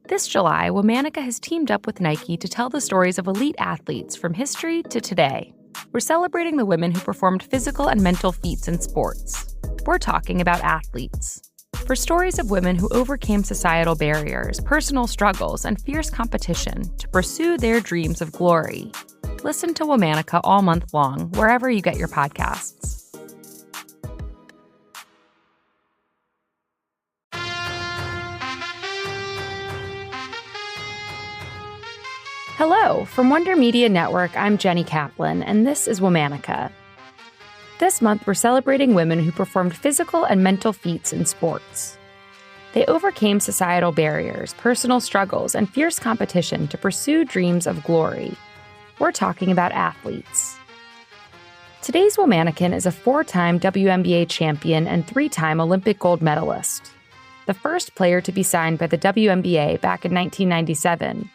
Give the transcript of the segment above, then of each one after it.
This July, Womanica has teamed up with Nike to tell the stories of elite athletes from history to today. We're celebrating the women who performed physical and mental feats in sports. We're talking about athletes. For stories of women who overcame societal barriers, personal struggles, and fierce competition to pursue their dreams of glory. Listen to Womanica all month long, wherever you get your podcasts. Hello, from Wonder Media Network, I'm Jenny Kaplan, and this is Womanica. This month, we're celebrating women who performed physical and mental feats in sports. They overcame societal barriers, personal struggles, and fierce competition to pursue dreams of glory. We're talking about athletes. Today's Womanican is a 4-time WNBA champion and 3-time Olympic gold medalist. The first player to be signed by the WNBA back in 1997,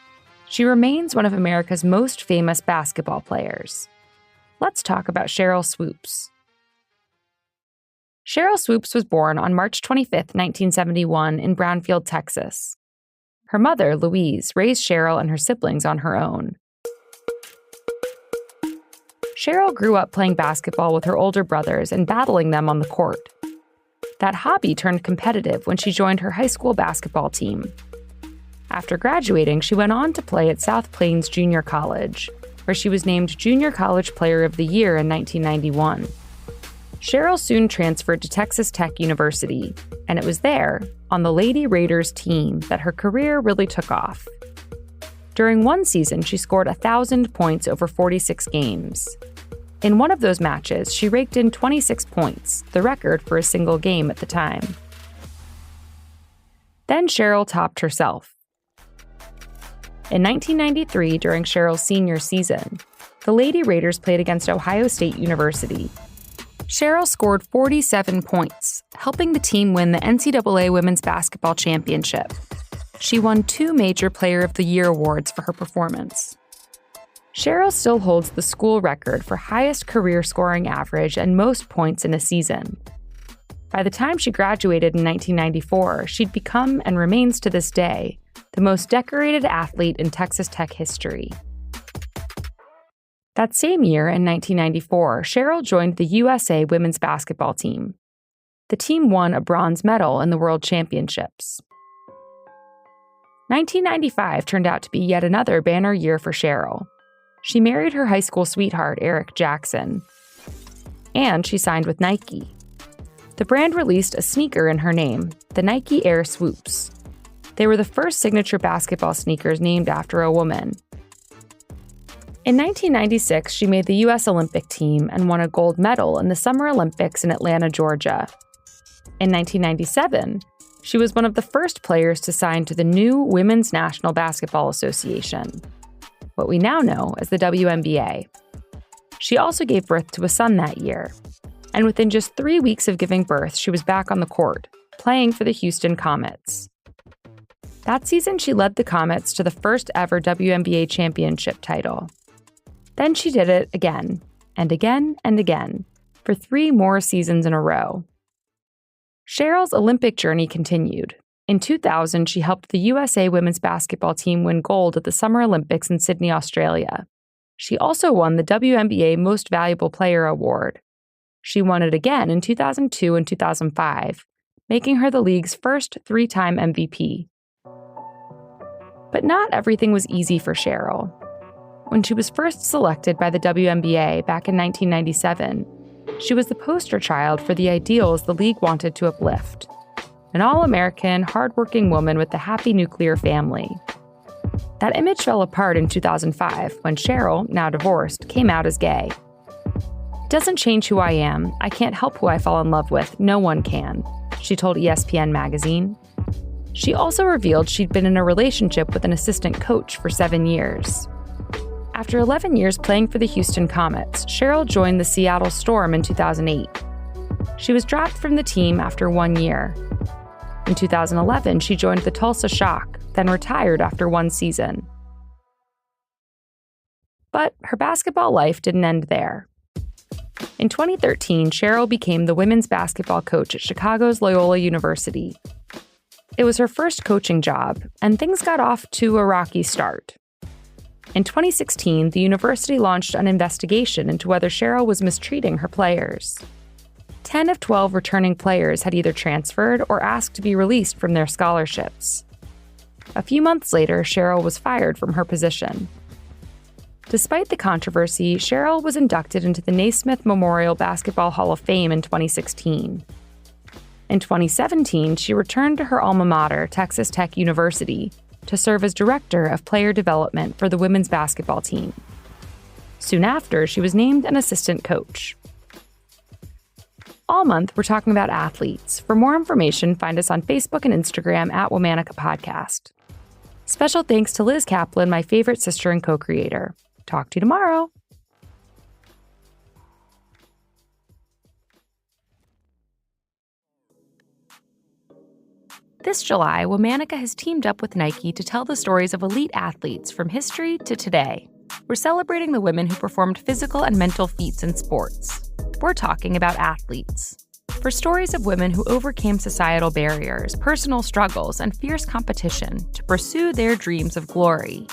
she remains one of America's most famous basketball players. Let's talk about Sheryl Swoopes. Sheryl Swoopes was born on March 25, 1971, in Brownfield, Texas. Her mother, Louise, raised Sheryl and her siblings on her own. Sheryl grew up playing basketball with her older brothers and battling them on the court. That hobby turned competitive when she joined her high school basketball team. After graduating, she went on to play at South Plains Junior College, where she was named Junior College Player of the Year in 1991. Sheryl soon transferred to Texas Tech University, and it was there, on the Lady Raiders team, that her career really took off. During one season, she scored 1,000 points over 46 games. In one of those matches, she raked in 26 points, the record for a single game at the time. Then Sheryl topped herself. In 1993, during Sheryl's senior season, the Lady Raiders played against Ohio State University. Sheryl scored 47 points, helping the team win the NCAA Women's Basketball Championship. She won 2 major Player of the Year awards for her performance. Sheryl still holds the school record for highest career scoring average and most points in a season. By the time she graduated in 1994, she'd become, and remains to this day, the most decorated athlete in Texas Tech history. That same year, in 1994, Sheryl joined the USA women's basketball team. The team won a bronze medal in the World Championships. 1995 turned out to be yet another banner year for Sheryl. She married her high school sweetheart, Eric Jackson, and she signed with Nike. The brand released a sneaker in her name, the Nike Air Swoopes. They were the first signature basketball sneakers named after a woman. In 1996, she made the U.S. Olympic team and won a gold medal in the Summer Olympics in Atlanta, Georgia. In 1997, she was one of the first players to sign to the new Women's National Basketball Association, what we now know as the WNBA. She also gave birth to a son that year, and within just 3 weeks of giving birth, she was back on the court, playing for the Houston Comets. That season, she led the Comets to the first ever WNBA championship title. Then she did it again, and again, and again, for 3 more seasons in a row. Sheryl's Olympic journey continued. In 2000, she helped the USA women's basketball team win gold at the Summer Olympics in Sydney, Australia. She also won the WNBA Most Valuable Player award. She won it again in 2002 and 2005, making her the league's first 3-time MVP. But not everything was easy for Sheryl. When she was first selected by the WNBA back in 1997, she was the poster child for the ideals the league wanted to uplift. An all-American, hardworking woman with a happy nuclear family. That image fell apart in 2005 when Sheryl, now divorced, came out as gay. "It doesn't change who I am. I can't help who I fall in love with. No one can," she told ESPN magazine. She also revealed she'd been in a relationship with an assistant coach for 7 years. After 11 years playing for the Houston Comets, Sheryl joined the Seattle Storm in 2008. She was dropped from the team after 1 year. In 2011, she joined the Tulsa Shock, then retired after 1 season. But her basketball life didn't end there. In 2013, Sheryl became the women's basketball coach at Chicago's Loyola University. It was her first coaching job, and things got off to a rocky start. In 2016, the university launched an investigation into whether Sheryl was mistreating her players. 10 of 12 returning players had either transferred or asked to be released from their scholarships. A few months later, Sheryl was fired from her position. Despite the controversy, Sheryl was inducted into the Naismith Memorial Basketball Hall of Fame in 2016. In 2017, she returned to her alma mater, Texas Tech University, to serve as director of player development for the women's basketball team. Soon after, she was named an assistant coach. All month, we're talking about athletes. For more information, find us on Facebook and Instagram at Womanica Podcast. Special thanks to Liz Kaplan, my favorite sister and co-creator. Talk to you tomorrow. This July, Womanica has teamed up with Nike to tell the stories of elite athletes from history to today. We're celebrating the women who performed physical and mental feats in sports. We're talking about athletes. For stories of women who overcame societal barriers, personal struggles, and fierce competition to pursue their dreams of glory.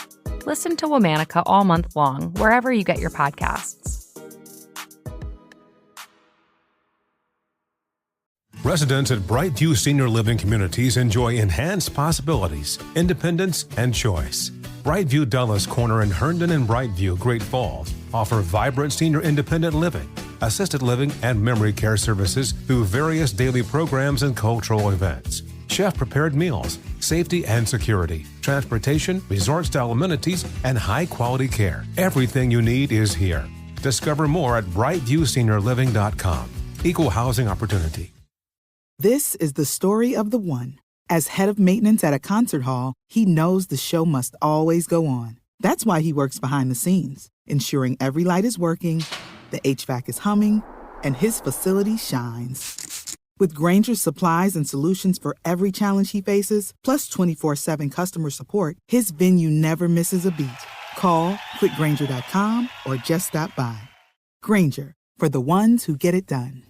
Listen to Womanica all month long, wherever you get your podcasts. Residents at Brightview Senior Living Communities enjoy enhanced possibilities, independence, and choice. Brightview Dulles Corner in Herndon and Brightview, Great Falls, offer vibrant senior independent living, assisted living, and memory care services through various daily programs and cultural events. Chef-prepared meals, safety and security, transportation, resort-style amenities, and high-quality care. Everything you need is here. Discover more at brightviewseniorliving.com. Equal housing opportunity. This is the story of the one. As head of maintenance at a concert hall, he knows the show must always go on. That's why he works behind the scenes, ensuring every light is working, the HVAC is humming, and his facility shines. With Grainger's supplies and solutions for every challenge he faces, plus 24/7 customer support, his venue never misses a beat. Call quickgrainger.com or just stop by. Grainger, for the ones who get it done.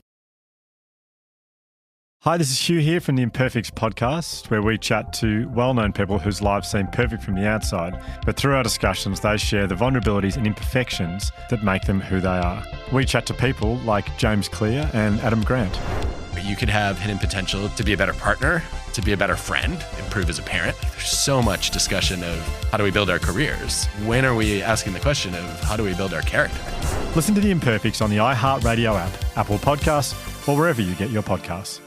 Hi, this is Hugh here from the Imperfects podcast, where we chat to well-known people whose lives seem perfect from the outside, but through our discussions, they share the vulnerabilities and imperfections that make them who they are. We chat to people like James Clear and Adam Grant. You could have hidden potential to be a better partner, to be a better friend, improve as a parent. There's so much discussion of how do we build our careers? When are we asking the question of how do we build our character? Listen to the Imperfects on the iHeartRadio app, Apple Podcasts, or wherever you get your podcasts.